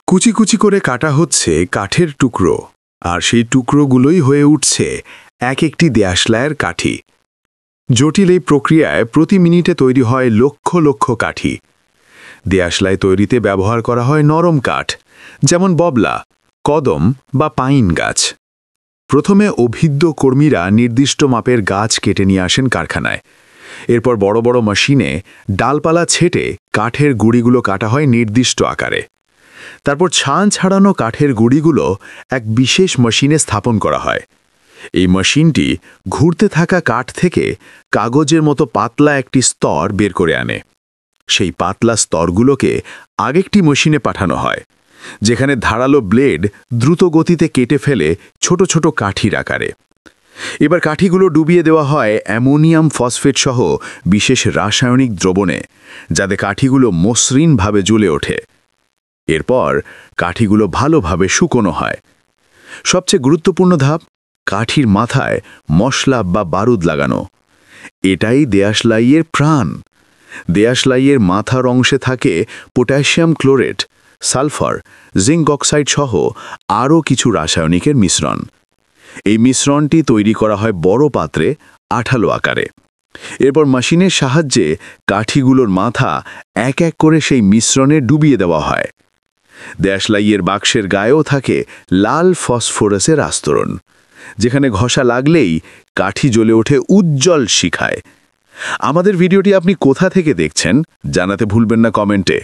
কুচি কুচি করে কাটা হচ্ছে কাঠের টুকরো, আর সেই টুকরোগুলোই হয়ে উঠছে এক একটি দেয়াশলাইয়ের কাঠি। জটিল এই প্রক্রিয়ায় প্রতি মিনিটে তৈরি হয় লক্ষ লক্ষ কাঠি। দেয়াশলাই তৈরিতে ব্যবহার করা হয় নরম কাঠ, যেমন ববলা, কদম বা পাইন গাছ। প্রথমে অভিজ্ঞ কর্মীরা নির্দিষ্ট মাপের গাছ কেটে নিয়ে আসেন কারখানায়। এরপর বড় বড় মেশিনে ডালপালা ছেটে কাঠের গুঁড়িগুলো কাটা হয় নির্দিষ্ট আকারে। তারপর ছান ছাড়ানো কাঠের গুঁড়িগুলো এক বিশেষ মেশিনে স্থাপন করা হয়। এই মেশিনটি ঘুরতে থাকা কাঠ থেকে কাগজের মতো পাতলা একটি স্তর বের করে আনে। সেই পাতলা স্তরগুলোকে আরেকটি মেশিনে পাঠানো হয়, যেখানে ধারালো ব্লেড দ্রুত গতিতে কেটে ফেলে ছোট ছোট কাঠির আকারে। এবার কাঠিগুলো ডুবিয়ে দেওয়া হয় অ্যামোনিয়াম ফসফেট সহ বিশেষ রাসায়নিক দ্রবণে, যাতে কাঠিগুলো মসৃণভাবে জ্বলে ওঠে। এরপর কাঠিগুলো ভালোভাবে শুকনো হয়। সবচেয়ে গুরুত্বপূর্ণ ধাপ, কাঠির মাথায় মশলা বা বারুদ লাগানো। এটাই দেয়াশলাইয়ের প্রাণ। দেয়াশলাইয়ের মাথার অংশে থাকে potassium chlorate, sulphur, zinc oxide সহ আরও কিছু রাসায়নিকের মিশ্রণ। এই মিশ্রণটি তৈরি করা হয় বড় পাত্রে আঠালো আকারে। এরপর মেশিনের সাহায্যে কাঠিগুলোর মাথা এক এক করে সেই মিশ্রণে ডুবিয়ে দেওয়া হয়। দেয়াশলাইয়ের বাক্সের গায়েও থাকে লাল ফসফরাসের আস্তরণ, যেখানে ঘষা লাগলেই কাঠি জ্বলে ওঠে উজ্জ্বল শিখায়। আমাদের ভিডিওটি আপনি কোথা থেকে দেখছেন জানাতে ভুলবেন না কমেন্টে।